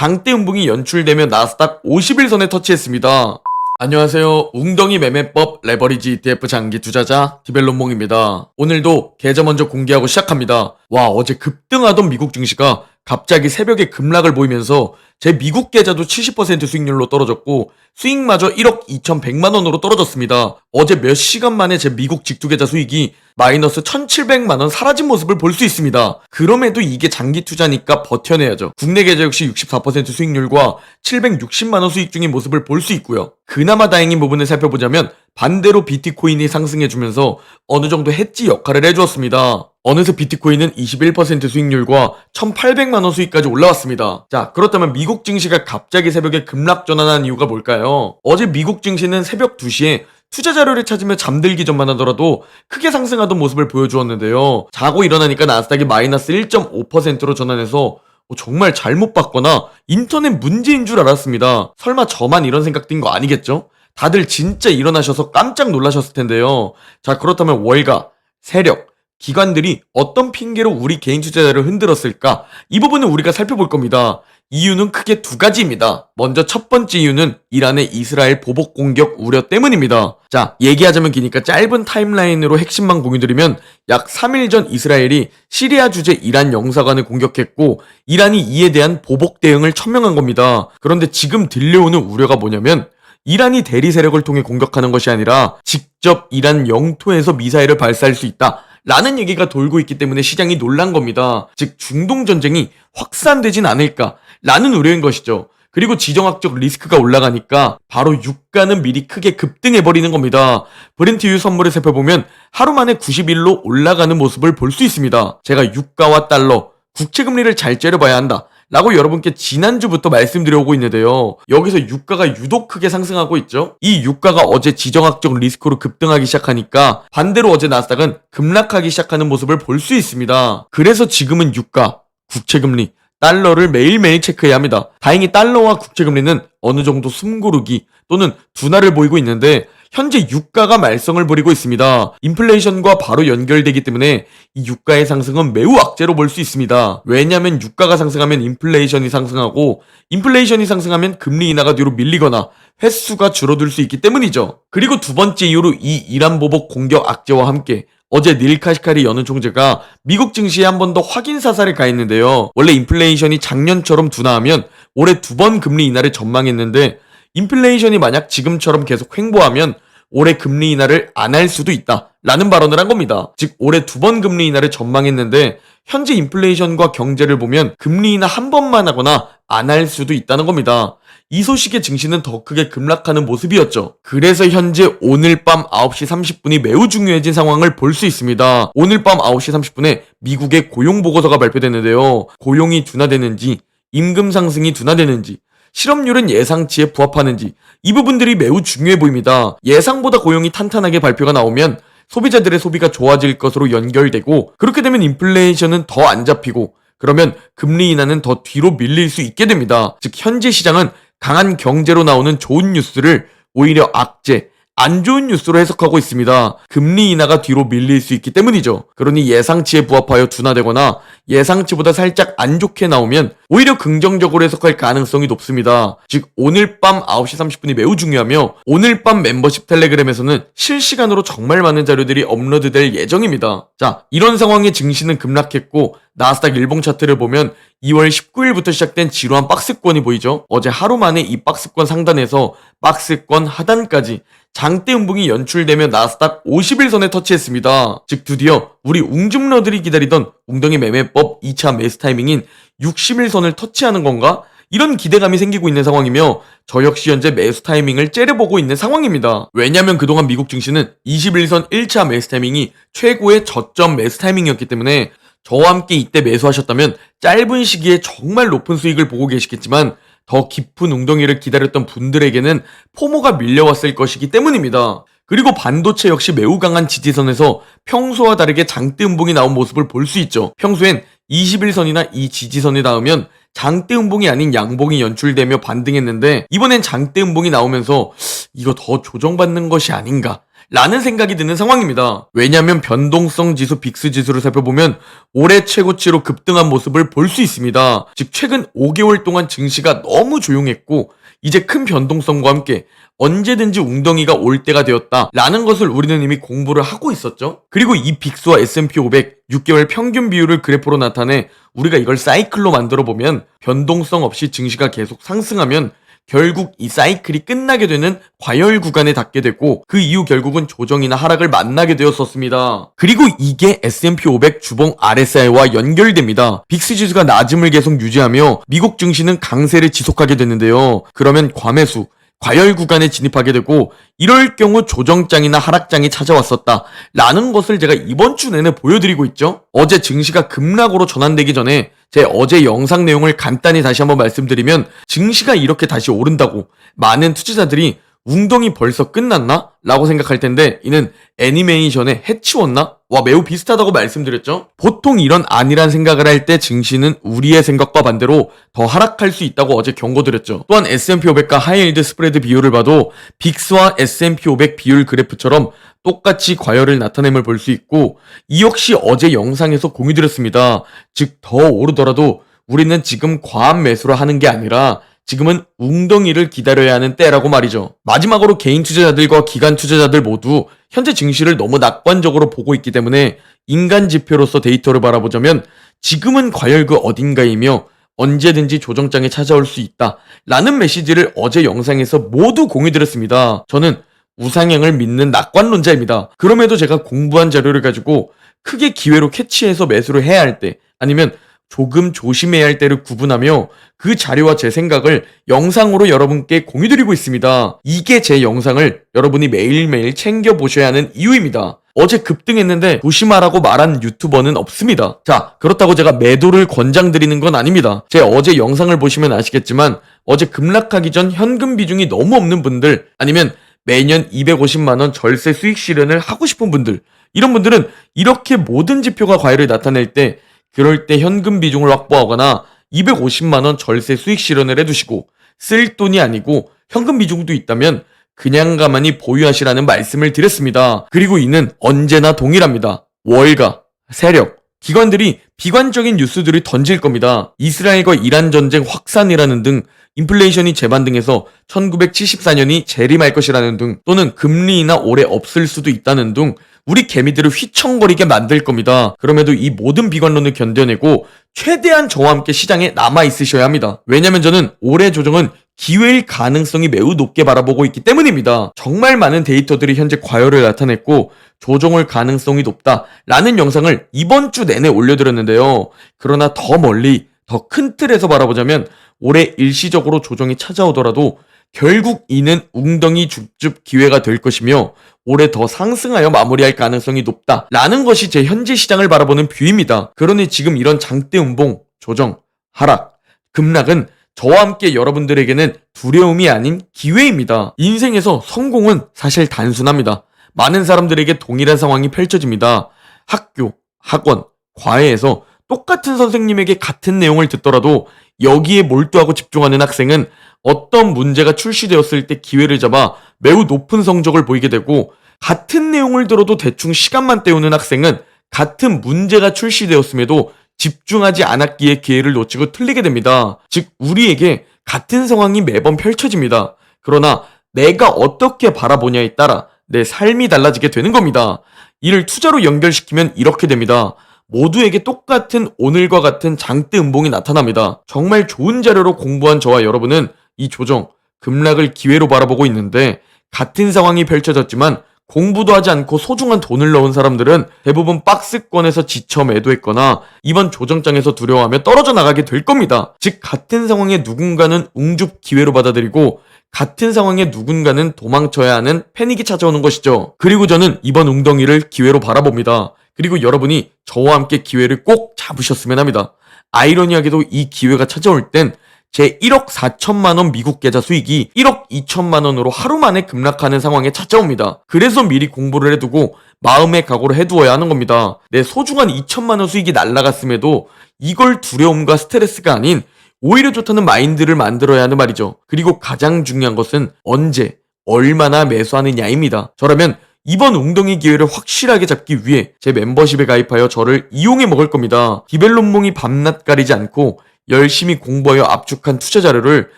장대 음봉이 연출되며 나스닥 50일선에 터치했습니다. 안녕하세요. 웅덩이 매매법 레버리지 ETF 장기 투자자 디벨론몽입니다. 오늘도 계좌 먼저 공개하고 시작합니다. 와, 어제 급등하던 미국 증시가 갑자기 새벽에 급락을 보이면서 제 미국 계좌도 70% 수익률로 떨어졌고 수익마저 1억 2,100만 원으로 떨어졌습니다. 어제 몇 시간 만에 제 미국 직투계좌 수익이 마이너스 1,700만 원 사라진 모습을 볼 수 있습니다. 그럼에도 이게 장기 투자니까 버텨내야죠. 국내 계좌 역시 64% 수익률과 760만 원 수익 중인 모습을 볼 수 있고요. 그나마 다행인 부분을 살펴보자면 반대로 비트코인이 상승해주면서 어느 정도 해지 역할을 해주었습니다. 어느새 비트코인은 21% 수익률과 1,800만 원 수익까지 올라왔습니다. 자, 그렇다면 미국 증시가 갑자기 새벽에 급락 전환한 이유가 뭘까요? 어제 미국 증시는 새벽 2시에 투자 자료를 찾으며 잠들기 전만 하더라도 크게 상승하던 모습을 보여주었는데요. 자고 일어나니까 나스닥이 마이너스 1.5%로 전환해서 정말 잘못 봤거나 인터넷 문제인 줄 알았습니다. 설마 저만 이런 생각 든 거 아니겠죠? 다들 진짜 일어나셔서 깜짝 놀라셨을 텐데요. 자, 그렇다면 월가, 세력, 기관들이 어떤 핑계로 우리 개인 투자자를 흔들었을까? 이 부분은 우리가 살펴볼 겁니다. 이유는 크게 두 가지입니다. 먼저 첫 번째 이유는 이란의 이스라엘 보복 공격 우려 때문입니다. 자, 얘기하자면 기니까 짧은 타임라인으로 핵심만 공유드리면 약 3일 전 이스라엘이 시리아 주재 이란 영사관을 공격했고 이란이 이에 대한 보복 대응을 천명한 겁니다. 그런데 지금 들려오는 우려가 뭐냐면 이란이 대리 세력을 통해 공격하는 것이 아니라 직접 이란 영토에서 미사일을 발사할 수 있다 라는 얘기가 돌고 있기 때문에 시장이 놀란 겁니다. 즉 중동 전쟁이 확산되진 않을까 라는 우려인 것이죠. 그리고 지정학적 리스크가 올라가니까 바로 유가는 미리 크게 급등해버리는 겁니다. 브렌트유 선물을 살펴보면 하루 만에 90일로 올라가는 모습을 볼 수 있습니다. 제가 유가와 달러, 국채금리를 잘 째려봐야 한다 라고 여러분께 지난주부터 말씀드려오고 있는데요. 여기서 유가가 유독 크게 상승하고 있죠. 이 유가가 어제 지정학적 리스크로 급등하기 시작하니까 반대로 어제 나스닥은 급락하기 시작하는 모습을 볼 수 있습니다. 그래서 지금은 유가, 국채금리, 달러를 매일매일 체크해야 합니다. 다행히 달러와 국채금리는 어느 정도 숨고르기 또는 둔화를 보이고 있는데 현재 유가가 말썽을 부리고 있습니다. 인플레이션과 바로 연결되기 때문에 이 유가의 상승은 매우 악재로 볼 수 있습니다. 왜냐하면 유가가 상승하면 인플레이션이 상승하고 인플레이션이 상승하면 금리 인하가 뒤로 밀리거나 횟수가 줄어들 수 있기 때문이죠. 그리고 두 번째 이유로 이 이란 보복 공격 악재와 함께 어제 닐 카시카리 연은 총재가 미국 증시에 한 번 더 확인 사살을 가했는데요. 원래 인플레이션이 작년처럼 둔화하면 올해 2번 금리 인하를 전망했는데 인플레이션이 만약 지금처럼 계속 횡보하면 올해 금리 인하를 안 할 수도 있다 라는 발언을 한 겁니다. 즉 올해 2번 금리 인하를 전망했는데 현재 인플레이션과 경제를 보면 금리 인하 한 번만 하거나 안 할 수도 있다는 겁니다. 이 소식에 증시는 더 크게 급락하는 모습이었죠. 그래서 현재 오늘 밤 9시 30분이 매우 중요해진 상황을 볼 수 있습니다. 오늘 밤 9시 30분에 미국의 고용 보고서가 발표되는데요. 고용이 둔화되는지, 임금 상승이 둔화되는지, 실업률은 예상치에 부합하는지 이 부분들이 매우 중요해 보입니다. 예상보다 고용이 탄탄하게 발표가 나오면 소비자들의 소비가 좋아질 것으로 연결되고 그렇게 되면 인플레이션은 더 안 잡히고 그러면 금리 인하는 더 뒤로 밀릴 수 있게 됩니다. 즉 현재 시장은 강한 경제로 나오는 좋은 뉴스를 오히려 악재, 안 좋은 뉴스로 해석하고 있습니다. 금리 인하가 뒤로 밀릴 수 있기 때문이죠. 그러니 예상치에 부합하여 둔화되거나 예상치보다 살짝 안 좋게 나오면 오히려 긍정적으로 해석할 가능성이 높습니다. 즉 오늘 밤 9시 30분이 매우 중요하며 오늘 밤 멤버십 텔레그램에서는 실시간으로 정말 많은 자료들이 업로드될 예정입니다. 자, 이런 상황에 증시는 급락했고 나스닥 일봉 차트를 보면 2월 19일부터 시작된 지루한 박스권이 보이죠? 어제 하루 만에 이 박스권 상단에서 박스권 하단까지 장대 음봉이 연출되며 나스닥 50일선에 터치했습니다. 즉 드디어 우리 웅줌러들이 기다리던 웅덩이 매매법 2차 매수 타이밍인 60일선을 터치하는 건가? 이런 기대감이 생기고 있는 상황이며 저 역시 현재 매수 타이밍을 째려보고 있는 상황입니다. 왜냐면 그동안 미국 증시는 21선 1차 매수 타이밍이 최고의 저점 매수 타이밍이었기 때문에 저와 함께 이때 매수하셨다면 짧은 시기에 정말 높은 수익을 보고 계시겠지만 더 깊은 웅덩이를 기다렸던 분들에게는 포모가 밀려왔을 것이기 때문입니다. 그리고 반도체 역시 매우 강한 지지선에서 평소와 다르게 장대 음봉이 나온 모습을 볼 수 있죠. 평소엔 21선이나 이 지지선이 닿으면 장대 음봉이 아닌 양봉이 연출되며 반등했는데 이번엔 장대 음봉이 나오면서 이거 더 조정받는 것이 아닌가 라는 생각이 드는 상황입니다. 왜냐하면 변동성 지수 빅스 지수를 살펴보면 올해 최고치로 급등한 모습을 볼 수 있습니다. 즉 최근 5개월 동안 증시가 너무 조용했고 이제 큰 변동성과 함께 언제든지 웅덩이가 올 때가 되었다 라는 것을 우리는 이미 공부를 하고 있었죠. 그리고 이 빅스와 S&P 500 6개월 평균 비율을 그래프로 나타내 우리가 이걸 사이클로 만들어 보면 변동성 없이 증시가 계속 상승하면 결국 이 사이클이 끝나게 되는 과열 구간에 닿게 되고 그 이후 결국은 조정이나 하락을 만나게 되었었습니다. 그리고 이게 S&P 500 주봉 RSI와 연결됩니다. 빅스 지수가 낮음을 계속 유지하며 미국 증시는 강세를 지속하게 되는데요. 그러면 과매수, 과열 구간에 진입하게 되고 이럴 경우 조정장이나 하락장이 찾아왔었다 라는 것을 제가 이번 주 내내 보여드리고 있죠. 어제 증시가 급락으로 전환되기 전에 제 어제 영상 내용을 간단히 다시 한번 말씀드리면 증시가 이렇게 다시 오른다고 많은 투자자들이 웅덩이 벌써 끝났나? 라고 생각할 텐데 이는 애니메이션에 해치웠나? 와 매우 비슷하다고 말씀드렸죠. 보통 이런 아니란 생각을 할 때 증시는 우리의 생각과 반대로 더 하락할 수 있다고 어제 경고드렸죠. 또한 S&P 500과 하이힐드 스프레드 비율을 봐도 빅스와 S&P 500 비율 그래프처럼 똑같이 과열을 나타냄을 볼 수 있고 이 역시 어제 영상에서 공유드렸습니다. 즉 더 오르더라도 우리는 지금 과한 매수를 하는 게 아니라 지금은 웅덩이를 기다려야 하는 때라고 말이죠. 마지막으로 개인 투자자들과 기관 투자자들 모두 현재 증시를 너무 낙관적으로 보고 있기 때문에 인간 지표로서 데이터를 바라보자면 지금은 과열 그 어딘가이며 언제든지 조정장에 찾아올 수 있다 라는 메시지를 어제 영상에서 모두 공유드렸습니다. 저는 우상향을 믿는 낙관론자입니다. 그럼에도 제가 공부한 자료를 가지고 크게 기회로 캐치해서 매수를 해야 할 때 아니면 조금 조심해야 할 때를 구분하며 그 자료와 제 생각을 영상으로 여러분께 공유드리고 있습니다. 이게 제 영상을 여러분이 매일매일 챙겨보셔야 하는 이유입니다. 어제 급등했는데 조심하라고 말한 유튜버는 없습니다. 자, 그렇다고 제가 매도를 권장드리는 건 아닙니다. 제 어제 영상을 보시면 아시겠지만 어제 급락하기 전 현금 비중이 너무 없는 분들 아니면 매년 250만원 절세 수익 실현을 하고 싶은 분들 이런 분들은 이렇게 모든 지표가 과열을 나타낼 때 그럴 때 현금 비중을 확보하거나 250만원 절세 수익 실현을 해두시고 쓸 돈이 아니고 현금 비중도 있다면 그냥 가만히 보유하시라는 말씀을 드렸습니다. 그리고 이는 언제나 동일합니다. 월가, 세력, 기관들이 비관적인 뉴스들을 던질 겁니다. 이스라엘과 이란 전쟁 확산이라는 등 인플레이션이 재반등해서 1974년이 재림할 것이라는 등 또는 금리 인하 올해 없을 수도 있다는 등 우리 개미들을 휘청거리게 만들 겁니다. 그럼에도 이 모든 비관론을 견뎌내고 최대한 저와 함께 시장에 남아있으셔야 합니다. 왜냐면 저는 올해 조정은 기회일 가능성이 매우 높게 바라보고 있기 때문입니다. 정말 많은 데이터들이 현재 과열을 나타냈고 조정할 가능성이 높다라는 영상을 이번 주 내내 올려드렸는데요. 그러나 더 멀리 더 큰 틀에서 바라보자면 올해 일시적으로 조정이 찾아오더라도 결국 이는 웅덩이 줍줍 기회가 될 것이며 올해 더 상승하여 마무리할 가능성이 높다라는 것이 제 현재 시장을 바라보는 뷰입니다. 그러니 지금 이런 장대 음봉, 조정, 하락, 급락은 저와 함께 여러분들에게는 두려움이 아닌 기회입니다. 인생에서 성공은 사실 단순합니다. 많은 사람들에게 동일한 상황이 펼쳐집니다. 학교, 학원, 과외에서 똑같은 선생님에게 같은 내용을 듣더라도 여기에 몰두하고 집중하는 학생은 어떤 문제가 출시되었을 때 기회를 잡아 매우 높은 성적을 보이게 되고 같은 내용을 들어도 대충 시간만 때우는 학생은 같은 문제가 출시되었음에도 집중하지 않았기에 기회를 놓치고 틀리게 됩니다. 즉 우리에게 같은 상황이 매번 펼쳐집니다. 그러나 내가 어떻게 바라보냐에 따라 내 삶이 달라지게 되는 겁니다. 이를 투자로 연결시키면 이렇게 됩니다. 모두에게 똑같은 오늘과 같은 장대 음봉이 나타납니다. 정말 좋은 자료로 공부한 저와 여러분은 이 조정, 급락을 기회로 바라보고 있는데 같은 상황이 펼쳐졌지만 공부도 하지 않고 소중한 돈을 넣은 사람들은 대부분 박스권에서 지쳐 매도했거나 이번 조정장에서 두려워하며 떨어져 나가게 될 겁니다. 즉 같은 상황에 누군가는 웅줍 기회로 받아들이고 같은 상황에 누군가는 도망쳐야 하는 패닉이 찾아오는 것이죠. 그리고 저는 이번 웅덩이를 기회로 바라봅니다. 그리고 여러분이 저와 함께 기회를 꼭 잡으셨으면 합니다. 아이러니하게도 이 기회가 찾아올 땐 제 1억 4천만원 미국 계좌 수익이 1억 2천만원으로 하루 만에 급락하는 상황에 찾아옵니다. 그래서 미리 공부를 해두고 마음의 각오를 해두어야 하는 겁니다. 내 소중한 2천만원 수익이 날아갔음에도 이걸 두려움과 스트레스가 아닌 오히려 좋다는 마인드를 만들어야 하는 말이죠. 그리고 가장 중요한 것은 언제, 얼마나 매수하느냐입니다. 저라면 이번 웅덩이 기회를 확실하게 잡기 위해 제 멤버십에 가입하여 저를 이용해 먹을 겁니다. 디벨론몽이 밤낮 가리지 않고 열심히 공부하여 압축한 투자 자료를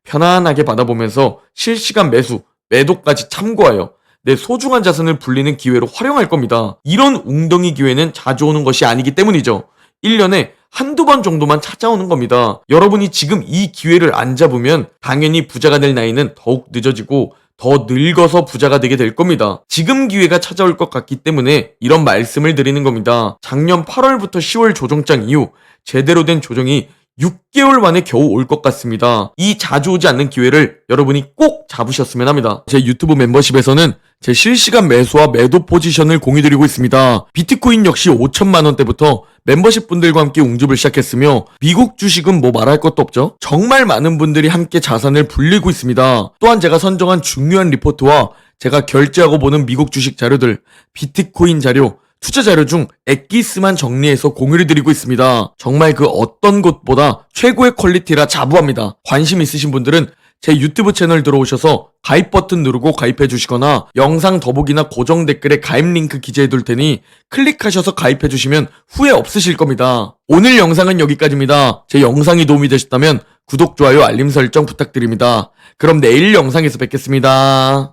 편안하게 받아보면서 실시간 매수, 매도까지 참고하여 내 소중한 자산을 불리는 기회로 활용할 겁니다. 이런 웅덩이 기회는 자주 오는 것이 아니기 때문이죠. 1년에 한두 번 정도만 찾아오는 겁니다. 여러분이 지금 이 기회를 안 잡으면 당연히 부자가 될 나이는 더욱 늦어지고 더 늙어서 부자가 되게 될 겁니다. 지금 기회가 찾아올 것 같기 때문에 이런 말씀을 드리는 겁니다. 작년 8월부터 10월 조정장 이후 제대로 된 조정이 6개월 만에 겨우 올 것 같습니다. 이 자주 오지 않는 기회를 여러분이 꼭 잡으셨으면 합니다. 제 유튜브 멤버십에서는 제 실시간 매수와 매도 포지션을 공유드리고 있습니다. 비트코인 역시 5천만 원대부터 멤버십 분들과 함께 웅집을 시작했으며 미국 주식은 뭐 말할 것도 없죠. 정말 많은 분들이 함께 자산을 불리고 있습니다. 또한 제가 선정한 중요한 리포트와 제가 결제하고 보는 미국 주식 자료들, 비트코인 자료, 투자 자료 중 엑기스만 정리해서 공유를 드리고 있습니다. 정말 그 어떤 곳보다 최고의 퀄리티라 자부합니다. 관심 있으신 분들은 제 유튜브 채널 들어오셔서 가입 버튼 누르고 가입해 주시거나 영상 더보기나 고정 댓글에 가입 링크 기재해 둘 테니 클릭하셔서 가입해 주시면 후회 없으실 겁니다. 오늘 영상은 여기까지입니다. 제 영상이 도움이 되셨다면 구독, 좋아요, 알림 설정 부탁드립니다. 그럼 내일 영상에서 뵙겠습니다.